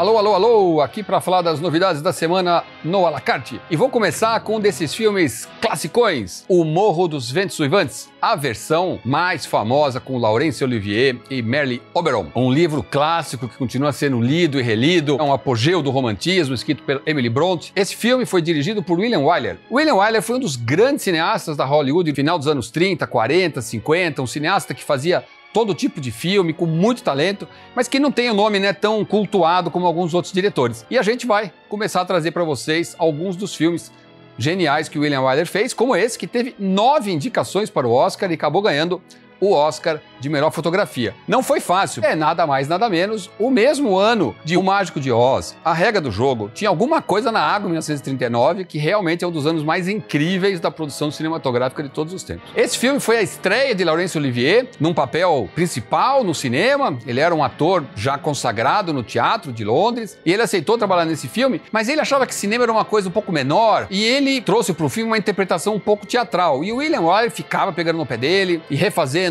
Alô, alô, alô, aqui para falar das novidades da semana no à la carte. E vou começar com um desses filmes classicões, O Morro dos Ventos Uivantes, a versão mais famosa com Laurence Olivier e Merle Oberon. Um livro clássico que continua sendo lido e relido, é um apogeu do romantismo, escrito por Emily Bronte. Esse filme foi dirigido por William Wyler. William Wyler foi um dos grandes cineastas da Hollywood no final dos anos 30, 40, 50, um cineasta que fazia todo tipo de filme, com muito talento, mas que não tem o nome tão cultuado como alguns outros diretores. E a gente vai começar a trazer para vocês alguns dos filmes geniais que o William Wyler fez, como esse, que teve 9 indicações para o Oscar e acabou ganhando o Oscar de melhor fotografia. Não foi fácil, é nada mais nada menos o mesmo ano de O Mágico de Oz, A Regra do Jogo. Tinha alguma coisa na água em 1939 que realmente é um dos anos mais incríveis da produção cinematográfica de todos os tempos. Esse filme foi a estreia de Laurence Olivier num papel principal no cinema. Ele era um ator já consagrado no teatro de Londres e ele aceitou trabalhar nesse filme, mas ele achava que cinema era uma coisa um pouco menor e ele trouxe para o filme uma interpretação um pouco teatral. E o William Wyler ficava pegando no pé dele e refazendo,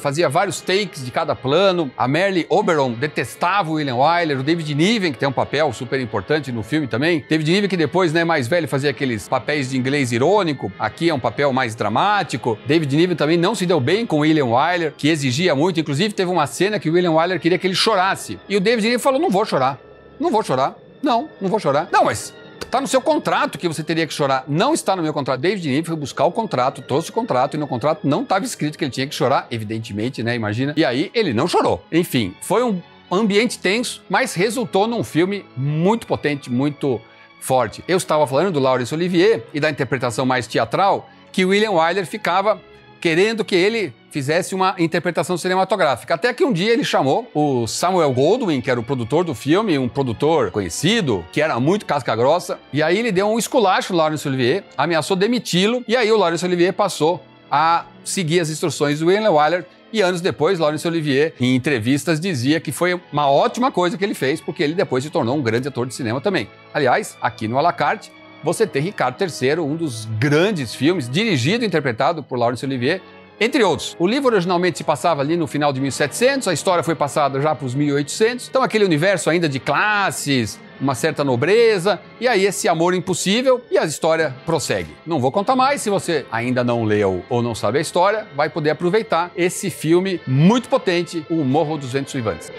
fazia vários takes de cada plano. A Merle Oberon detestava o William Wyler, o David Niven, que tem um papel super importante no filme também. David Niven, que depois, mais velho, fazia aqueles papéis de inglês irônico. Aqui é um papel mais dramático. David Niven também não se deu bem com o William Wyler, que exigia muito. Inclusive, teve uma cena que o William Wyler queria que ele chorasse. E o David Niven falou, não vou chorar. Não vou chorar. Não vou chorar. Não, mas tá no seu contrato que você teria que chorar. Não está no meu contrato. David Niven foi buscar o contrato, trouxe o contrato e no contrato não estava escrito que ele tinha que chorar, evidentemente, imagina. E aí ele não chorou. Enfim, foi um ambiente tenso, mas resultou num filme muito potente, muito forte. Eu estava falando do Laurence Olivier e da interpretação mais teatral, que William Wyler ficava querendo que ele fizesse uma interpretação cinematográfica. Até que um dia ele chamou o Samuel Goldwyn, que era o produtor do filme, um produtor conhecido, que era muito casca-grossa, e aí ele deu um esculacho no Laurence Olivier, ameaçou demiti-lo, e aí o Laurence Olivier passou a seguir as instruções do William Wyler, e anos depois, Laurence Olivier, em entrevistas, dizia que foi uma ótima coisa que ele fez, porque ele depois se tornou um grande ator de cinema também. Aliás, aqui no à la carte, você tem Ricardo III, um dos grandes filmes, dirigido e interpretado por Laurence Olivier, entre outros. O livro originalmente se passava ali no final de 1700, a história foi passada já para os 1800, então aquele universo ainda de classes, uma certa nobreza, e aí esse amor impossível e a história prossegue. Não vou contar mais, se você ainda não leu ou não sabe a história, vai poder aproveitar esse filme muito potente, O Morro dos Ventos Uivantes.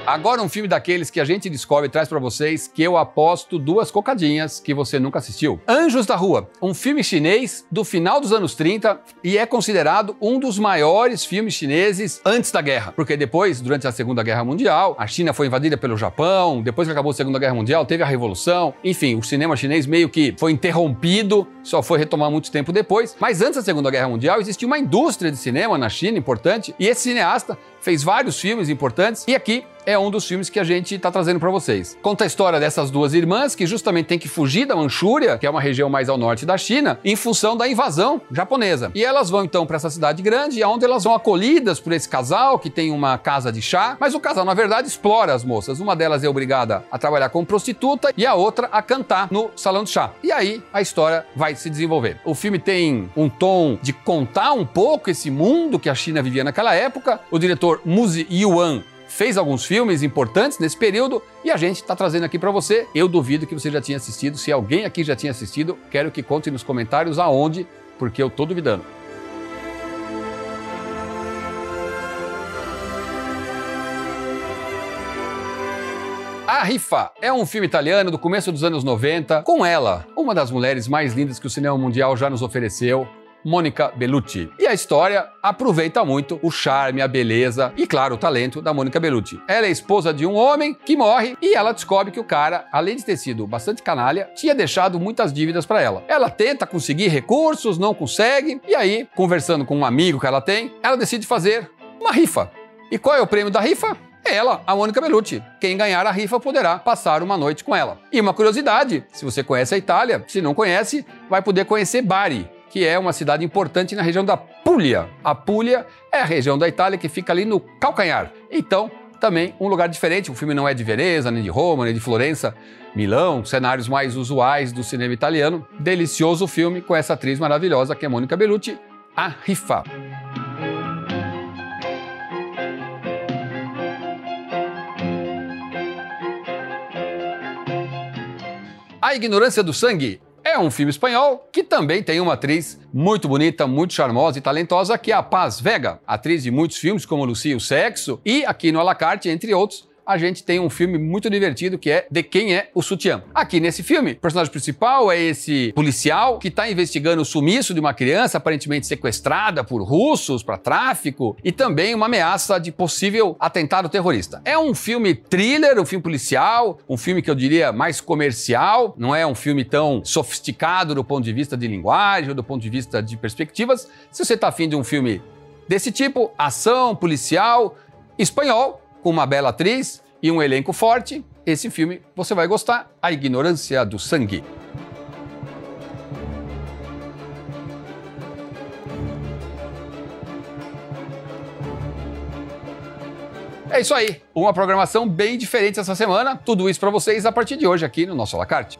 Agora um filme daqueles que a gente descobre e traz pra vocês que eu aposto 2 cocadinhas que você nunca assistiu. Anjos da Rua, um filme chinês do final dos anos 30 e é considerado um dos maiores filmes chineses antes da guerra. Porque depois, durante a Segunda Guerra Mundial, a China foi invadida pelo Japão, depois que acabou a Segunda Guerra Mundial, teve a Revolução, enfim, o cinema chinês meio que foi interrompido, só foi retomar muito tempo depois. Mas antes da Segunda Guerra Mundial existia uma indústria de cinema na China importante e esse cineasta fez vários filmes importantes e aqui é um dos filmes que a gente está trazendo para vocês. Conta a história dessas 2 irmãs que justamente têm que fugir da Manchúria, que é uma região mais ao norte da China, em função da invasão japonesa. E elas vão então para essa cidade grande, onde elas são acolhidas por esse casal que tem uma casa de chá, mas o casal na verdade explora as moças. Uma delas é obrigada a trabalhar como prostituta e a outra a cantar no salão de chá. E aí a história vai se desenvolver. O filme tem um tom de contar um pouco esse mundo que a China vivia naquela época. O diretor Mu Ziyuan fez alguns filmes importantes nesse período e a gente está trazendo aqui para você. Eu duvido que você já tinha assistido. Se alguém aqui já tinha assistido, quero que conte nos comentários aonde, porque eu tô duvidando. A Rifa é um filme italiano do começo dos anos 90, com ela, uma das mulheres mais lindas que o cinema mundial já nos ofereceu, Monica Bellucci. E a história aproveita muito o charme, a beleza e, claro, o talento da Monica Bellucci. Ela é esposa de um homem que morre e ela descobre que o cara, além de ter sido bastante canalha, tinha deixado muitas dívidas para ela. Ela tenta conseguir recursos, não consegue, e aí, conversando com um amigo que ela tem, ela decide fazer uma rifa. E qual é o prêmio da rifa? É ela, a Monica Bellucci. Quem ganhar a rifa poderá passar uma noite com ela. E uma curiosidade, se você conhece a Itália, se não conhece, vai poder conhecer Bari, que é uma cidade importante na região da Puglia. A Puglia é a região da Itália que fica ali no calcanhar. Então, também um lugar diferente. O filme não é de Veneza, nem de Roma, nem de Florença, Milão, cenários mais usuais do cinema italiano. Delicioso filme com essa atriz maravilhosa que é Monica Bellucci, A Rifa. A Ignorância do Sangue é um filme espanhol que também tem uma atriz muito bonita, muito charmosa e talentosa, que é a Paz Vega, atriz de muitos filmes como Lucia e o Sexo, e aqui no À la carte, entre outros, a gente tem um filme muito divertido que é De Quem é o Sutiã. Aqui nesse filme, o personagem principal é esse policial que está investigando o sumiço de uma criança aparentemente sequestrada por russos para tráfico e também uma ameaça de possível atentado terrorista. É um filme thriller, um filme policial, um filme que eu diria mais comercial, não é um filme tão sofisticado do ponto de vista de linguagem ou do ponto de vista de perspectivas. Se você está afim de um filme desse tipo, ação, policial, espanhol, com uma bela atriz e um elenco forte, esse filme você vai gostar, A Ignorância do Sangue. É isso aí, uma programação bem diferente essa semana, tudo isso para vocês a partir de hoje aqui no nosso À la carte.